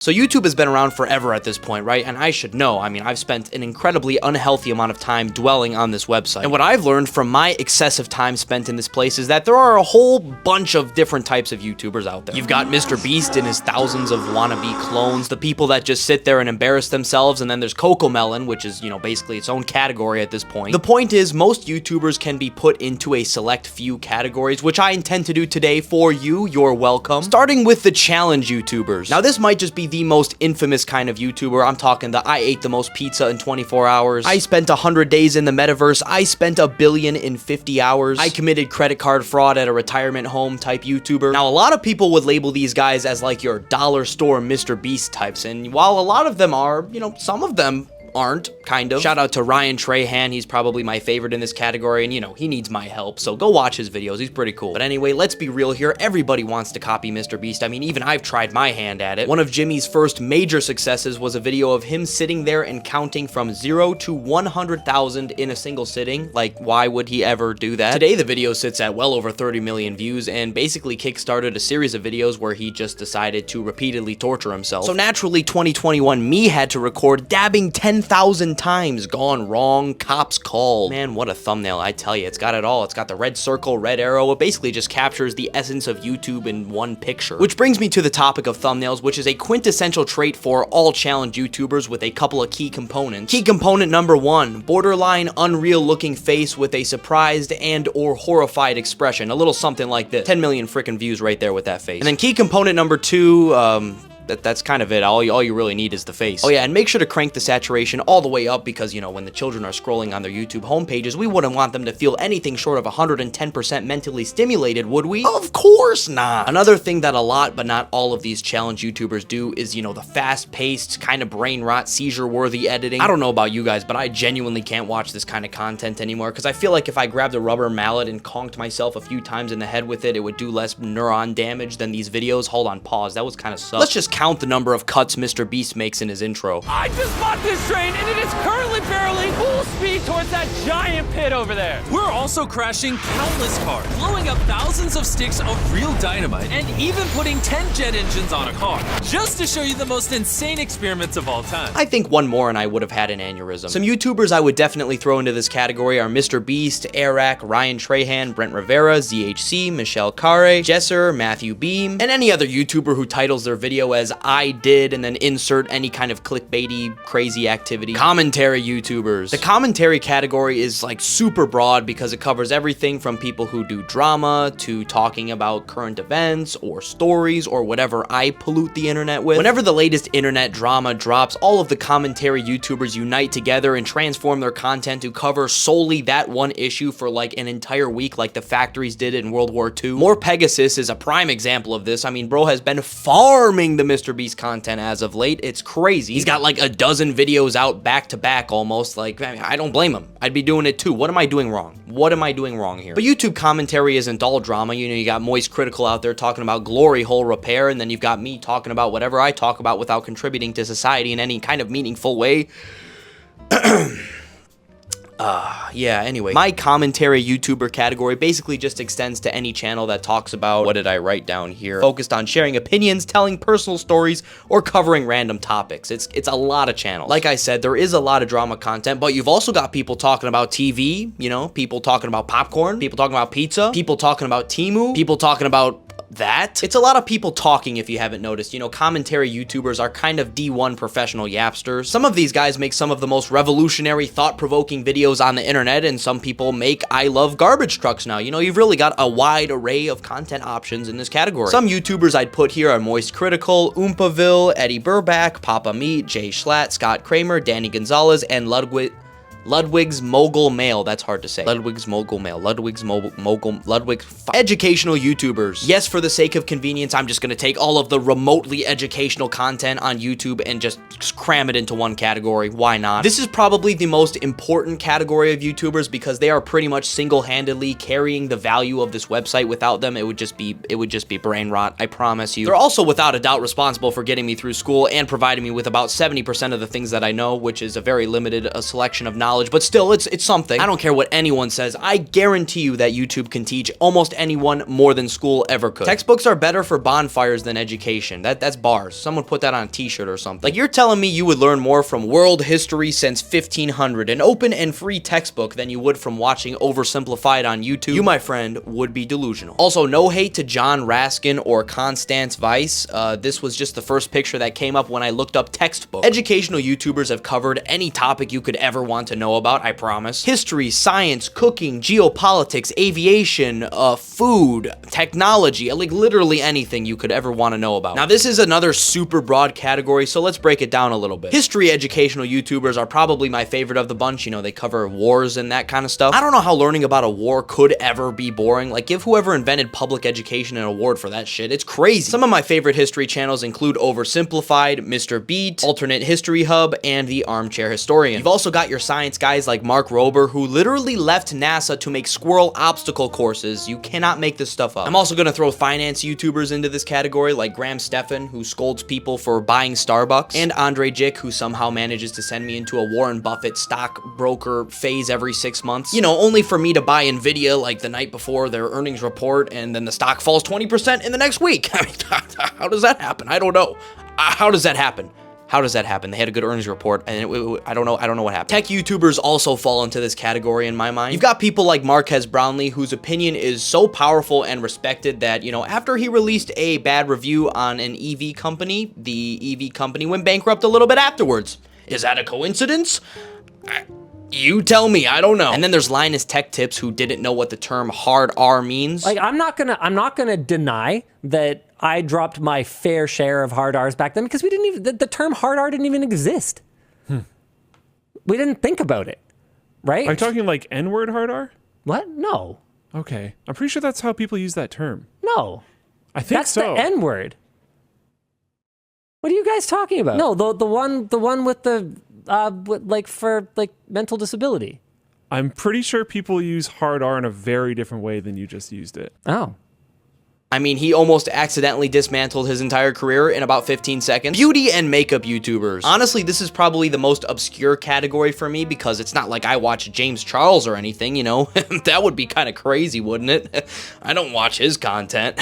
So YouTube has been around forever at this point, right? And I should know. I mean, I've spent an incredibly unhealthy amount of time dwelling on this website. And what I've learned from my excessive time spent in this place is that there are a whole bunch of different types of YouTubers out there. You've got Mr. Beast and his thousands of wannabe clones, the people that just sit there and embarrass themselves, and then there's Cocomelon, which is, basically its own category at this point. The point is, most YouTubers can be put into a select few categories, which I intend to do today for you. You're welcome. Starting with the challenge YouTubers. Now, this might just be the most infamous kind of YouTuber. I'm talking the I ate the most pizza in 24 hours. I spent 100 days in the metaverse. I spent $1 billion in 50 hours. I committed credit card fraud at a retirement home type YouTuber. Now, a lot of people would label these guys as like your dollar store Mr. Beast types. And while a lot of them are, some of them aren't, kind of. Shout out to Ryan Trahan. He's probably my favorite in this category, and he needs my help, so go watch his videos. He's pretty cool. But anyway, let's be real here. Everybody wants to copy Mr. Beast. I mean, even I've tried my hand at it. One of Jimmy's first major successes was a video of him sitting there and counting from 0 to 100,000 in a single sitting. Like, why would he ever do that? Today, the video sits at well over 30 million views and basically kickstarted a series of videos where he just decided to repeatedly torture himself. So naturally, 2021 me had to record dabbing 10,000 times. Gone wrong, cops called. Man, what a thumbnail, I tell you. It's got it all. It's got the red circle, red arrow. It basically just captures the essence of YouTube in one picture. Which brings me to the topic of thumbnails, which is a quintessential trait for all challenge YouTubers with a couple of key components. Key component number 1, borderline unreal looking face with a surprised and or horrified expression. A little something like this. 10 million freaking views right there with that face. And then key component number 2, that's kind of it. All you really need is the face. Oh yeah, and make sure to crank the saturation all the way up because, when the children are scrolling on their YouTube homepages, we wouldn't want them to feel anything short of 110% mentally stimulated, would we? Of course not. Another thing that a lot, but not all of these challenge YouTubers do is, the fast-paced, kind of brain rot, seizure-worthy editing. I don't know about you guys, but I genuinely can't watch this kind of content anymore because I feel like if I grabbed a rubber mallet and conked myself a few times in the head with it, it would do less neuron damage than these videos. Hold on, pause. That was kind of sus. Let's just count the number of cuts Mr. Beast makes in his intro. I just bought this train and it is currently barreling full speed towards that giant pit over there. We're also crashing countless cars, blowing up thousands of sticks of real dynamite, and even putting 10 jet engines on a car, just to show you the most insane experiments of all time. I think one more and I would have had an aneurysm. Some YouTubers I would definitely throw into this category are Mr. Beast, Eric, Ryan Trahan, Brent Rivera, ZHC, Michelle Carre, Jesser, Matthew Beam, and any other YouTuber who titles their video as I did and then insert any kind of clickbaity, crazy activity. Commentary YouTubers. The commentary category is like super broad because it covers everything from people who do drama to talking about current events or stories or whatever I pollute the internet with. Whenever the latest internet drama drops, all of the commentary YouTubers unite together and transform their content to cover solely that one issue for like an entire week like the factories did in World War II. More Pegasus is a prime example of this. I mean, bro has been farming the Mr. Beast content as of late. It's crazy. He's got like a dozen videos out back to back almost. Like, I don't blame him. I'd be doing it too. What am I doing wrong? What am I doing wrong here? But YouTube commentary isn't all drama. You got Moist Critical out there talking about glory hole repair, and then you've got me talking about whatever I talk about without contributing to society in any kind of meaningful way. Yeah, anyway, my commentary YouTuber category basically just extends to any channel that talks about, what did I write down here? Focused on sharing opinions, telling personal stories, or covering random topics. It's a lot of channels. Like I said, there is a lot of drama content, but you've also got people talking about TV, people talking about popcorn, people talking about pizza, people talking about Temu, people talking about that. It's a lot of people talking, if you haven't noticed. Commentary YouTubers are kind of D1 professional yapsters. Some of these guys make some of the most revolutionary, thought-provoking videos on the internet, and some people make I love garbage trucks now. You've really got a wide array of content options in this category. Some YouTubers I'd put here are Moist Critical, Oompaville, Eddie Burback, Papa Meat, Jay Schlatt, Scott Kramer, Danny Gonzalez, and Ludwig's Mogul Mail. That's hard to say. Ludwig's Mogul Mail. Ludwig's educational YouTubers. Yes, for the sake of convenience, I'm just going to take all of the remotely educational content on YouTube and just cram it into one category. Why not? This is probably the most important category of YouTubers because they are pretty much single-handedly carrying the value of this website. Without them, it would just be brain rot, I promise you. They're also without a doubt responsible for getting me through school and providing me with about 70% of the things that I know, which is a very limited selection of knowledge knowledge, but still, it's something. I don't care what anyone says. I guarantee you that YouTube can teach almost anyone more than school ever could. Textbooks are better for bonfires than education. That's bars. Someone put that on a t-shirt or something. Like, you're telling me you would learn more from world history since 1500, an open and free textbook, than you would from watching Oversimplified on YouTube? You, my friend, would be delusional. Also, no hate to John Raskin or Constance Weiss. This was just the first picture that came up when I looked up textbook. Educational YouTubers have covered any topic you could ever want to know about, I promise. History, science, cooking, geopolitics, aviation, food, technology, like literally anything you could ever want to know about. Now, this is another super broad category, so let's break it down a little bit. History educational YouTubers are probably my favorite of the bunch. You know, they cover wars and that kind of stuff. I don't know how learning about a war could ever be boring. Like, give whoever invented public education an award for that shit. It's crazy. Some of my favorite history channels include Oversimplified, Mr. Beat, Alternate History Hub, and The Armchair Historian. You've also got your science guys like Mark Rober, who literally left NASA to make squirrel obstacle courses. You cannot make this stuff up. I'm also gonna throw finance YouTubers into this category, like Graham Stephan, who scolds people for buying Starbucks, and Andre Jick, who somehow manages to send me into a Warren Buffett stockbroker phase every 6 months. You know, only for me to buy Nvidia like the night before their earnings report, and then the stock falls 20% in the next week. I mean, how does that happen? I don't know. How does that happen? How does that happen? They had a good earnings report, and I don't know what happened. Tech YouTubers also fall into this category in my mind. You've got people like Marquez Brownlee, whose opinion is so powerful and respected that, you know, after he released a bad review on an EV company, the EV company went bankrupt a little bit afterwards. Is that a coincidence? You tell me, I don't know. And then there's Linus Tech Tips, who didn't know what the term hard R means. Like, I'm not gonna deny that I dropped my fair share of hard R's back then, because we didn't even, the term hard R didn't even exist. We didn't think about it, right? Are you talking like N-word hard R? What? No. Okay. I'm pretty sure that's how people use that term. No. I think that's so. The N-word. What are you guys talking about? No, the one with the for mental disability. I'm pretty sure people use hard R in a very different way than you just used it. Oh. I mean, he almost accidentally dismantled his entire career in about 15 seconds. Beauty and makeup YouTubers. Honestly, this is probably the most obscure category for me, because it's not like I watch James Charles or anything, you know? That would be kind of crazy, wouldn't it? I don't watch his content.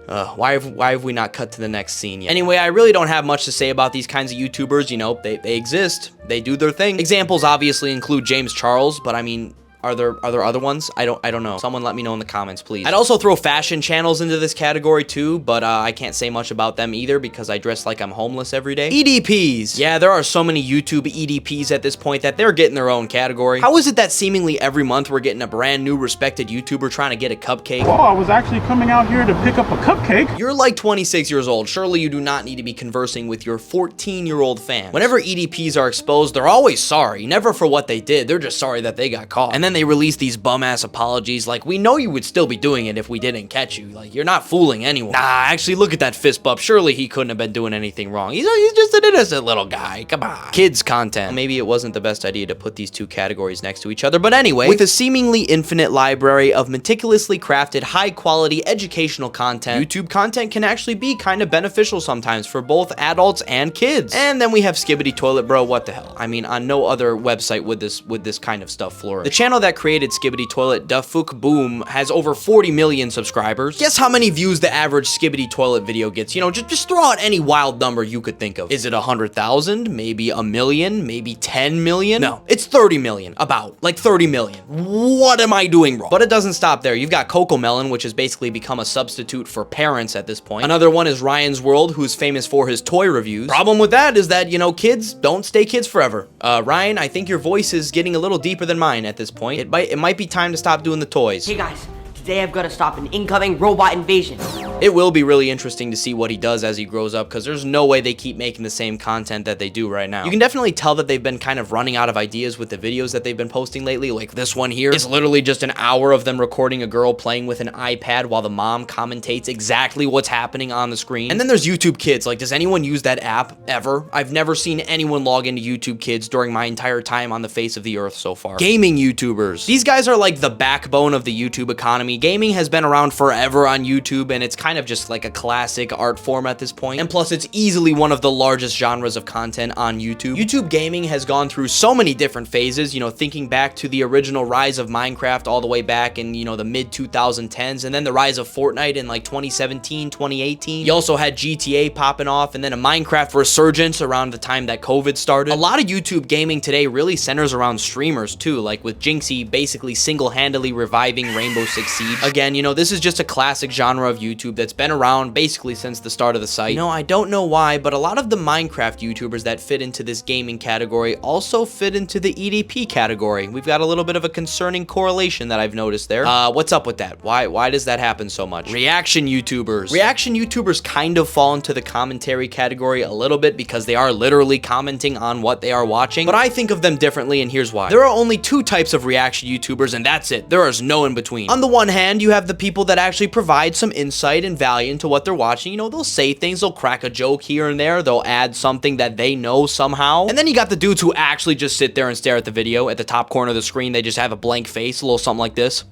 Why have we not cut to the next scene yet? Anyway, I really don't have much to say about these kinds of YouTubers. You know, they exist. They do their thing. Examples obviously include James Charles, but I mean, are there other ones? I don't know. Someone let me know in the comments, please. I'd also throw fashion channels into this category too, but I can't say much about them either, because I dress like I'm homeless every day. EDPs. Yeah, there are so many YouTube EDPs at this point that they're getting their own category. How is it that seemingly every month we're getting a brand new respected YouTuber trying to get a cupcake? Oh, I was actually coming out here to pick up a cupcake. You're like 26 years old. Surely you do not need to be conversing with your 14-year-old fan. Whenever EDPs are exposed, they're always sorry. Never for what they did. They're just sorry that they got caught. And then they release these bum-ass apologies like, we know you would still be doing it if we didn't catch you. Like, you're not fooling anyone. Nah, actually, look at that fist bump. Surely he couldn't have been doing anything wrong. He's just an innocent little guy. Come on. Kids content. Maybe it wasn't the best idea to put these two categories next to each other, but anyway, with a seemingly infinite library of meticulously crafted, high-quality educational content, YouTube content can actually be kind of beneficial sometimes for both adults and kids. And then we have Skibbity Toilet Bro. What the hell? I mean, on no other website would this kind of stuff flourish. The channel that created Skibbity Toilet, Da Fook Boom, has over 40 million subscribers. Guess how many views the average Skibbity Toilet video gets? You know, just throw out any wild number you could think of. Is it 100,000? Maybe a million? Maybe 10 million? No, it's 30 million. About, like 30 million. What am I doing wrong? But it doesn't stop there. You've got Cocomelon, which has basically become a substitute for parents at this point. Another one is Ryan's World, who's famous for his toy reviews. Problem with that is that, you know, kids don't stay kids forever. Ryan, I think your voice is getting a little deeper than mine at this point. It might be time to stop doing the toys. Hey guys, today I've got to stop an incoming robot invasion. It will be really interesting to see what he does as he grows up, because there's no way they keep making the same content that they do right now. You can definitely tell that they've been kind of running out of ideas with the videos that they've been posting lately. Like this one here is literally just an hour of them recording a girl playing with an iPad while the mom commentates exactly what's happening on the screen. And then there's YouTube Kids. Like, does anyone use that app ever? I've never seen anyone log into YouTube Kids during my entire time on the face of the earth so far. Gaming YouTubers. These guys are like the backbone of the YouTube economy me, gaming has been around forever on YouTube, and it's kind of just like a classic art form at this point. And plus, it's easily one of the largest genres of content on YouTube. YouTube gaming has gone through so many different phases, you know, thinking back to the original rise of Minecraft all the way back in, you know, the mid 2010s, and then the rise of Fortnite in like 2017, 2018. You also had GTA popping off, and then a Minecraft resurgence around the time that COVID started. A lot of YouTube gaming today really centers around streamers too, like with Jinxie basically single-handedly reviving Rainbow Six Siege. Again, you know, this is just a classic genre of YouTube that's been around basically since the start of the site. You know, I don't know why, but a lot of the Minecraft YouTubers that fit into this gaming category also fit into the EDP category. We've got a little bit of a concerning correlation that I've noticed there. What's up with that? Why does that happen so much? Reaction YouTubers. Reaction YouTubers kind of fall into the commentary category a little bit because they are literally commenting on what they are watching, but I think of them differently, and here's why. There are only two types of reaction YouTubers, and that's it. There is no in between. On the one hand, you have the people that actually provide some insight and value into what they're watching. You know, they'll say things, they'll crack a joke here and there, they'll add something that they know somehow. And then you got the dudes who actually just sit there and stare at the video. At the top corner of the screen, they just have a blank face, a little something like this.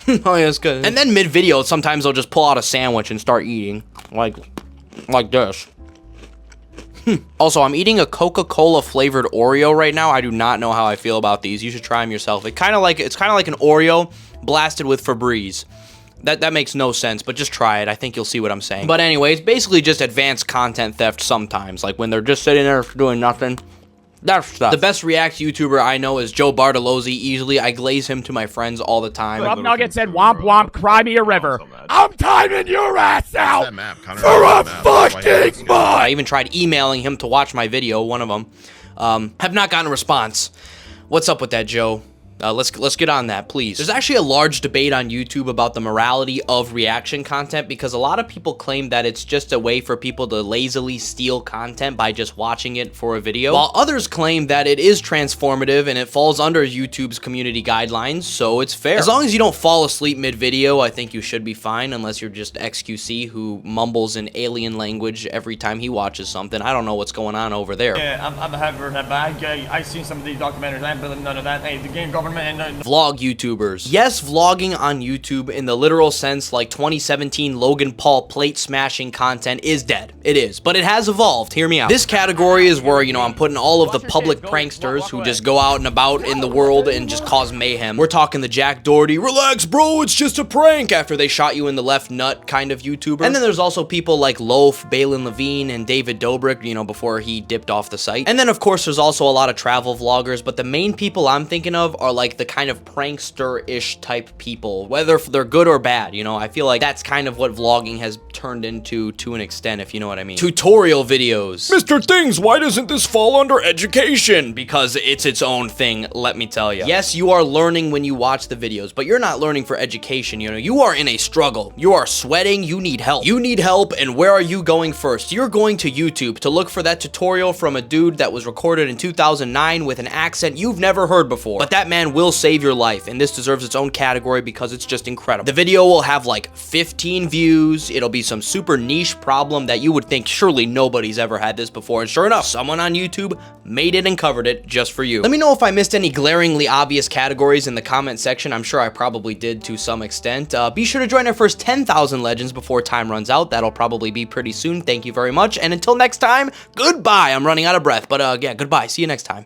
Oh yeah, it's good. And then mid-video, sometimes they'll just pull out a sandwich and start eating. Like this. Also, I'm eating a Coca-Cola flavored Oreo right now. I do not know how I feel about these. You should try them yourself. It's kind of like an Oreo blasted with Febreze. That makes no sense, but just try it. I think you'll see what I'm saying. But anyway, it's basically just advanced content theft sometimes. Like when they're just sitting there doing nothing. That stuff. The best React YouTuber I know is Joe Bartolozzi. Easily, I glaze him to my friends all the time. Up Nugget said, "Womp womp, cry me a river." I'm timing your ass out for a fucking month. I even tried emailing him to watch my video. One of them. Have not gotten a response. What's up with that, Joe? Let's get on that, please. There's actually a large debate on YouTube about the morality of reaction content because a lot of people claim that it's just a way for people to lazily steal content by just watching it for a video, while others claim that it is transformative and it falls under YouTube's community guidelines, so it's fair. As long as you don't fall asleep mid-video, I think you should be fine, unless you're just XQC who mumbles in alien language every time he watches something. I don't know what's going on over there. Yeah, I'm happy for that, but I've seen some of these documentaries. I ain't believe none of that. Hey, the game government. Vlog YouTubers. Yes, vlogging on YouTube in the literal sense, like 2017 Logan Paul plate smashing content, is dead. It is, but it has evolved. Hear me out. This category is where, you know, I'm putting all of the public pranksters who just go out and about in the world and just cause mayhem. We're talking the Jack Doherty, relax bro, it's just a prank, after they shot you in the left nut kind of YouTuber. And then there's also people like Loaf, Balin Levine, and David Dobrik, you know, before he dipped off the site. And then of course there's also a lot of travel vloggers, but the main people I'm thinking of are like the kind of prankster-ish type people, whether they're good or bad. You know, I feel like that's kind of what vlogging has turned into to an extent, if you know what I mean. Tutorial videos. Mr. Things, why doesn't this fall under education? Because it's its own thing, let me tell you. Yes, you are learning when you watch the videos, but you're not learning for education, you know. You are in a struggle. You are sweating, you need help. You need help, and where are you going first? You're going to YouTube to look for that tutorial from a dude that was recorded in 2009 with an accent you've never heard before. But that man will save your life, and this deserves its own category because it's just incredible. The video will have like 15 views. It'll be some super niche problem that you would think surely nobody's ever had this before, and sure enough, someone on YouTube made it and covered it just for you. Let me know if I missed any glaringly obvious categories in the comment section. I'm sure I probably did to some extent. Be sure to join our first 10,000 legends before time runs out. That'll probably be pretty soon. Thank you very much, and until next time, goodbye. I'm running out of breath, but yeah, goodbye. See you next time.